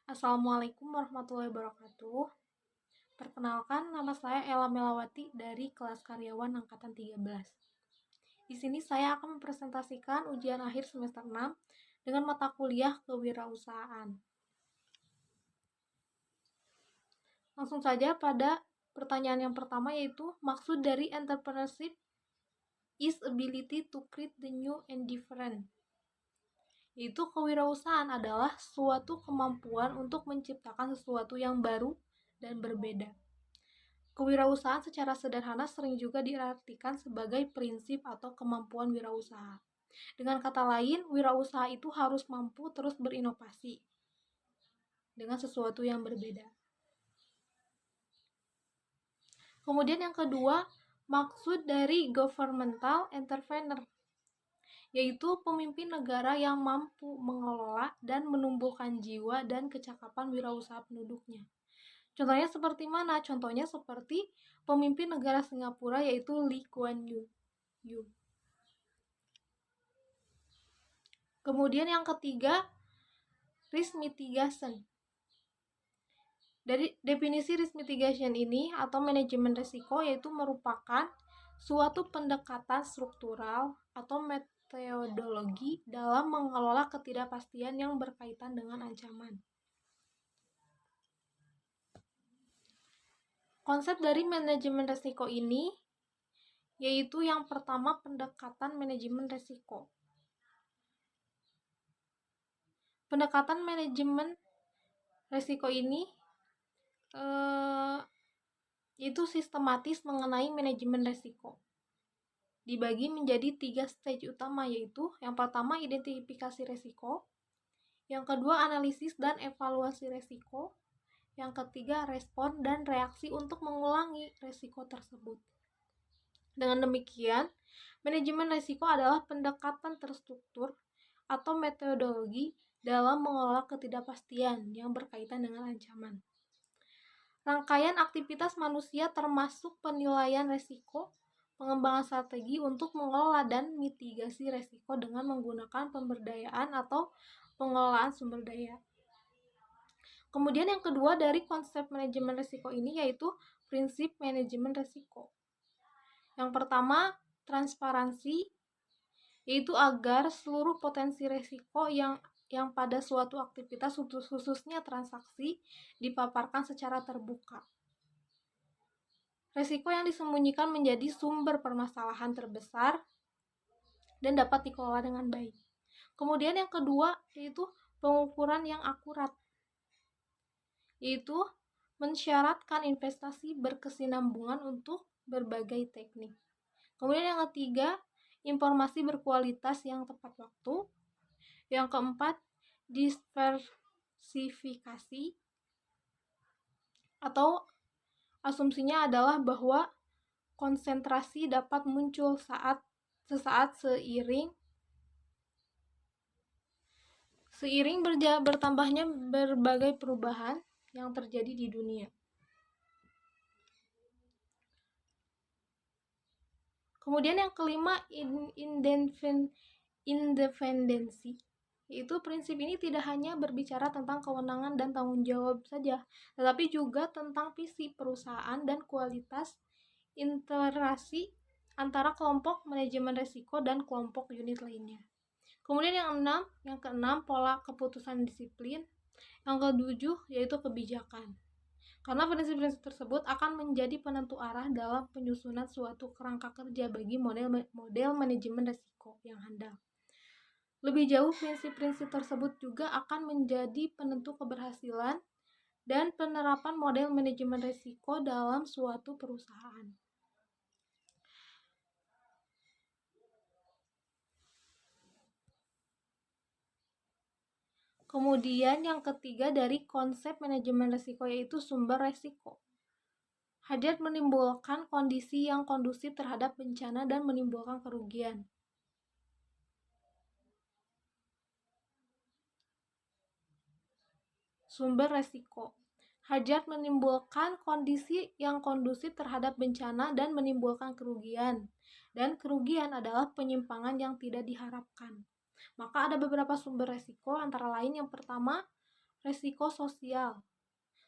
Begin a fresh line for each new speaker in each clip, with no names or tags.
Assalamualaikum warahmatullahi wabarakatuh. Perkenalkan, nama saya Ella Melawati dari kelas karyawan angkatan 13. Di sini saya akan mempresentasikan ujian akhir semester 6 dengan mata kuliah kewirausahaan. Langsung saja pada pertanyaan yang pertama, yaitu maksud dari entrepreneurship is ability to create the new and different. Yaitu kewirausahaan adalah suatu kemampuan untuk menciptakan sesuatu yang baru dan berbeda. Kewirausahaan secara sederhana sering juga diartikan sebagai prinsip atau kemampuan wirausaha. Dengan kata lain, wirausaha itu harus mampu terus berinovasi dengan sesuatu yang berbeda. Kemudian yang kedua, maksud dari governmental entrepreneur, yaitu pemimpin negara yang mampu mengelola dan menumbuhkan jiwa dan kecakapan wirausaha penduduknya. Contohnya seperti mana? Contohnya seperti pemimpin negara Singapura, yaitu Lee Kuan Yew. Kemudian yang ketiga, risk mitigation. Dari definisi risk mitigation ini atau manajemen risiko, yaitu merupakan suatu pendekatan struktural atau metodologi dalam mengelola ketidakpastian yang berkaitan dengan ancaman. Konsep dari manajemen risiko ini yaitu yang pertama, pendekatan manajemen risiko. Pendekatan manajemen risiko ini itu sistematis mengenai manajemen risiko. Dibagi menjadi 3 stage utama, yaitu yang pertama identifikasi risiko, yang kedua analisis dan evaluasi risiko, yang ketiga respon dan reaksi untuk mengulangi risiko tersebut. Dengan demikian, manajemen risiko adalah pendekatan terstruktur atau metodologi dalam mengelola ketidakpastian yang berkaitan dengan ancaman. Rangkaian aktivitas manusia termasuk penilaian risiko, pengembangan strategi untuk mengelola dan mitigasi risiko dengan menggunakan pemberdayaan atau pengelolaan sumber daya. Kemudian yang kedua dari konsep manajemen risiko ini yaitu prinsip manajemen risiko. Yang pertama, transparansi, yaitu agar seluruh potensi risiko yang pada suatu aktivitas, khususnya transaksi, dipaparkan secara terbuka. Risiko yang disembunyikan menjadi sumber permasalahan terbesar dan dapat dikelola dengan baik. Kemudian yang kedua yaitu pengukuran yang akurat, yaitu mensyaratkan investasi berkesinambungan untuk berbagai teknik. Kemudian yang ketiga, informasi berkualitas yang tepat waktu. Yang keempat, diversifikasi, atau asumsinya adalah bahwa konsentrasi dapat muncul sesaat seiring bertambahnya berbagai perubahan yang terjadi di dunia. Kemudian yang kelima, independensi, yaitu prinsip ini tidak hanya berbicara tentang kewenangan dan tanggung jawab saja, tetapi juga tentang visi perusahaan dan kualitas interaksi antara kelompok manajemen risiko dan kelompok unit lainnya. Kemudian yang keenam, pola keputusan disiplin. Yang ketujuh yaitu kebijakan. Karena prinsip-prinsip tersebut akan menjadi penentu arah dalam penyusunan suatu kerangka kerja bagi model manajemen risiko yang handal. Lebih jauh, prinsip-prinsip tersebut juga akan menjadi penentu keberhasilan dan penerapan model manajemen risiko dalam suatu perusahaan. Kemudian yang ketiga dari konsep manajemen risiko yaitu sumber risiko. Hajat menimbulkan kondisi yang kondusif terhadap bencana dan menimbulkan kerugian. Sumber risiko. Hajat menimbulkan kondisi yang kondusif terhadap bencana dan menimbulkan kerugian. Dan kerugian adalah penyimpangan yang tidak diharapkan. Maka ada beberapa sumber risiko, antara lain yang pertama, resiko sosial.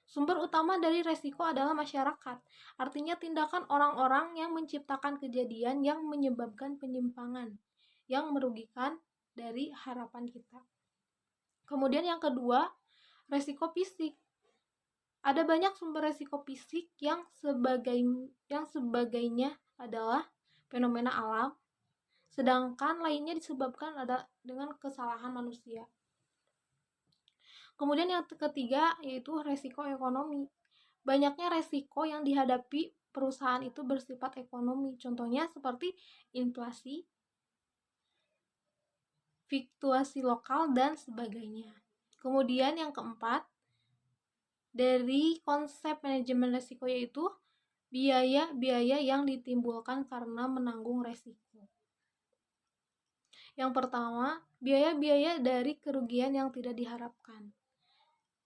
Sumber utama dari resiko adalah masyarakat, artinya tindakan orang-orang yang menciptakan kejadian yang menyebabkan penyimpangan, yang merugikan dari harapan kita. Kemudian yang kedua, resiko fisik. Ada banyak sumber resiko fisik yang sebagainya adalah fenomena alam, sedangkan lainnya disebabkan dengan kesalahan manusia. Kemudian yang ketiga yaitu resiko ekonomi. Banyaknya resiko yang dihadapi perusahaan itu bersifat ekonomi. Contohnya seperti inflasi, fluktuasi lokal, dan sebagainya. Kemudian yang keempat, dari konsep manajemen resiko yaitu biaya-biaya yang ditimbulkan karena menanggung resiko. Yang pertama, biaya-biaya dari kerugian yang tidak diharapkan.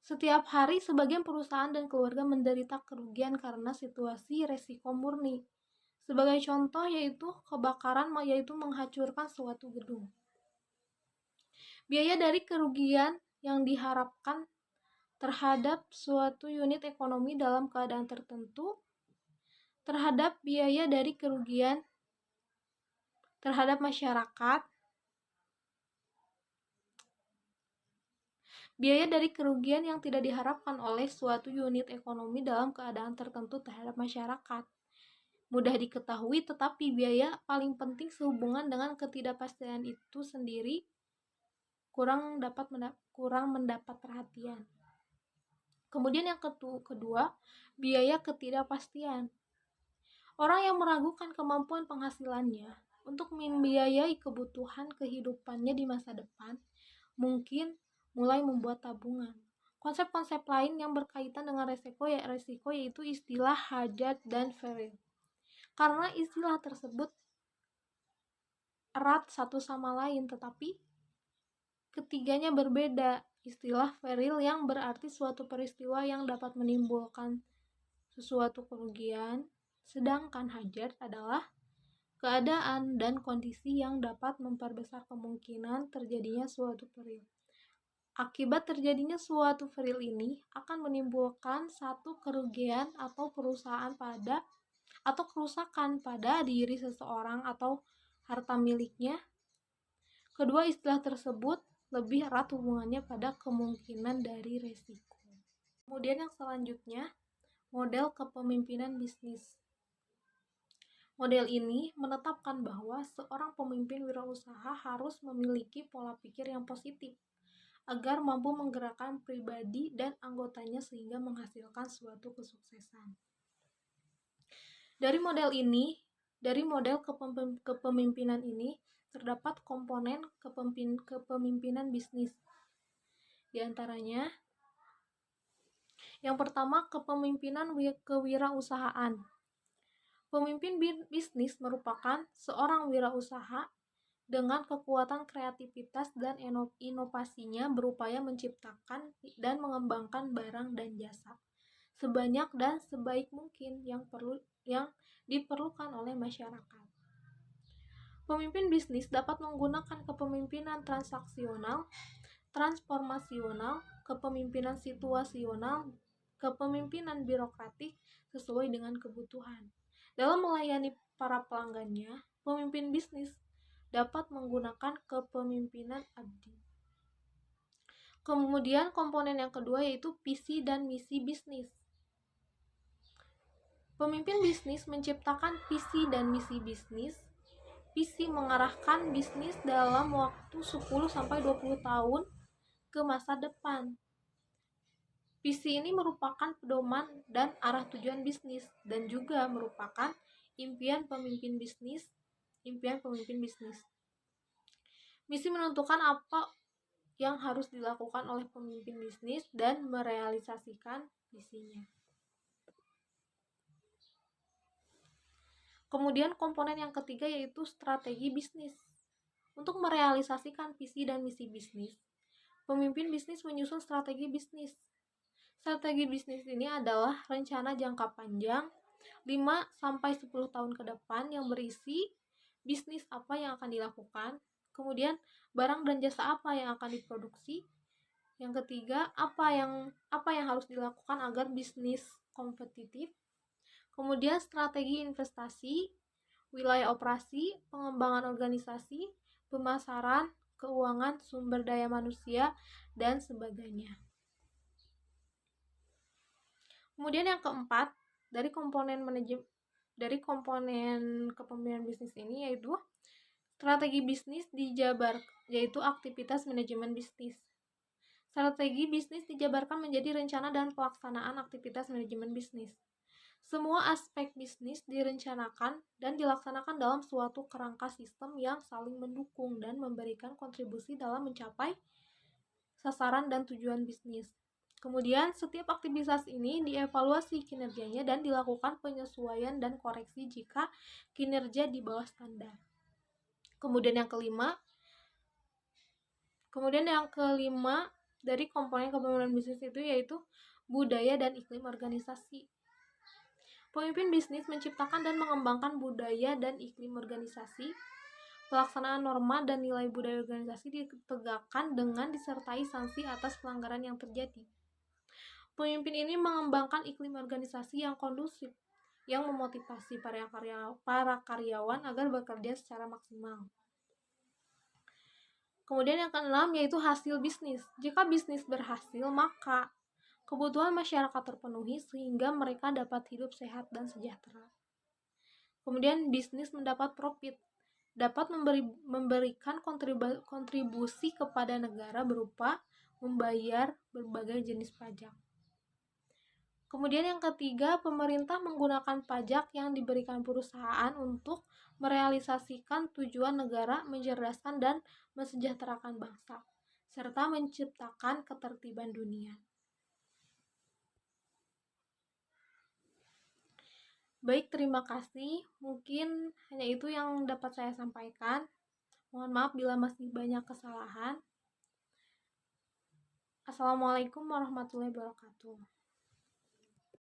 Setiap hari, sebagian perusahaan dan keluarga menderita kerugian karena situasi resiko murni. Sebagai contoh yaitu kebakaran, yaitu menghancurkan suatu gedung. Biaya dari kerugian yang diharapkan terhadap suatu unit ekonomi dalam keadaan tertentu, terhadap biaya dari kerugian terhadap masyarakat, biaya dari kerugian yang tidak diharapkan oleh suatu unit ekonomi dalam keadaan tertentu terhadap masyarakat. Mudah diketahui, tetapi biaya paling penting sehubungan dengan ketidakpastian itu sendiri kurang mendapat perhatian. Kemudian yang kedua, biaya ketidakpastian. Orang yang meragukan kemampuan penghasilannya untuk membiayai kebutuhan kehidupannya di masa depan mungkin mulai membuat tabungan. Konsep-konsep lain yang berkaitan dengan resiko yaitu istilah hajat dan peril. Karena istilah tersebut erat satu sama lain, tetapi ketiganya berbeda. Istilah peril yang berarti suatu peristiwa yang dapat menimbulkan sesuatu kerugian, sedangkan hajat adalah keadaan dan kondisi yang dapat memperbesar kemungkinan terjadinya suatu peril. Akibat terjadinya suatu peril ini akan menimbulkan satu kerugian atau kerusakan pada diri seseorang atau harta miliknya. Kedua istilah tersebut lebih erat hubungannya pada kemungkinan dari resiko. Kemudian yang selanjutnya, model kepemimpinan bisnis. Model ini menetapkan bahwa seorang pemimpin wirausaha harus memiliki pola pikir yang positif agar mampu menggerakkan pribadi dan anggotanya sehingga menghasilkan suatu kesuksesan. Dari model kepemimpinan ini terdapat komponen kepemimpinan bisnis. Di antaranya, yang pertama, kepemimpinan kewirausahaan. Pemimpin bisnis merupakan seorang wirausaha dengan kekuatan kreativitas dan inovasinya berupaya menciptakan dan mengembangkan barang dan jasa sebanyak dan sebaik mungkin yang diperlukan oleh masyarakat. Pemimpin bisnis dapat menggunakan kepemimpinan transaksional, transformasional, kepemimpinan situasional, kepemimpinan birokratik sesuai dengan kebutuhan. Dalam melayani para pelanggannya, pemimpin bisnis dapat menggunakan kepemimpinan abdi. Kemudian komponen yang kedua yaitu visi dan misi bisnis. Pemimpin bisnis menciptakan visi dan misi bisnis. Visi mengarahkan bisnis dalam waktu 10-20 tahun ke masa depan. Visi ini merupakan pedoman dan arah tujuan bisnis dan juga merupakan impian pemimpin bisnis. Misi menentukan apa yang harus dilakukan oleh pemimpin bisnis dan merealisasikan visinya. Kemudian komponen yang ketiga yaitu strategi bisnis. Untuk merealisasikan visi dan misi bisnis, pemimpin bisnis menyusun strategi bisnis. Strategi bisnis ini adalah rencana jangka panjang 5-10 tahun ke depan yang berisi bisnis apa yang akan dilakukan, kemudian barang dan jasa apa yang akan diproduksi, Yang ketiga, apa yang harus dilakukan agar bisnis kompetitif. Kemudian strategi investasi, wilayah operasi, pengembangan organisasi, pemasaran, keuangan, sumber daya manusia, dan sebagainya. Kemudian yang keempat, dari komponen kepemimpinan bisnis ini yaitu strategi bisnis yaitu aktivitas manajemen bisnis. Strategi bisnis dijabarkan menjadi rencana dan pelaksanaan aktivitas manajemen bisnis. Semua aspek bisnis direncanakan dan dilaksanakan dalam suatu kerangka sistem yang saling mendukung dan memberikan kontribusi dalam mencapai sasaran dan tujuan bisnis. Kemudian, setiap aktivitas ini dievaluasi kinerjanya dan dilakukan penyesuaian dan koreksi jika kinerja di bawah standar. Kemudian yang kelima dari komponen kepemimpinan bisnis itu yaitu budaya dan iklim organisasi. Pemimpin bisnis menciptakan dan mengembangkan budaya dan iklim organisasi. Pelaksanaan norma dan nilai budaya organisasi ditegakkan dengan disertai sanksi atas pelanggaran yang terjadi. Pemimpin ini mengembangkan iklim organisasi yang kondusif, yang memotivasi para karyawan agar bekerja secara maksimal. Kemudian yang keenam yaitu hasil bisnis. Jika bisnis berhasil, maka kebutuhan masyarakat terpenuhi sehingga mereka dapat hidup sehat dan sejahtera. Kemudian bisnis mendapat profit, dapat memberikan kontribusi kepada negara berupa membayar berbagai jenis pajak. Kemudian yang ketiga, pemerintah menggunakan pajak yang diberikan perusahaan untuk merealisasikan tujuan negara, mencerdaskan dan mensejahterakan bangsa, serta menciptakan ketertiban dunia. Baik, terima kasih. Mungkin hanya itu yang dapat saya sampaikan. Mohon maaf bila masih banyak kesalahan. Assalamualaikum warahmatullahi wabarakatuh.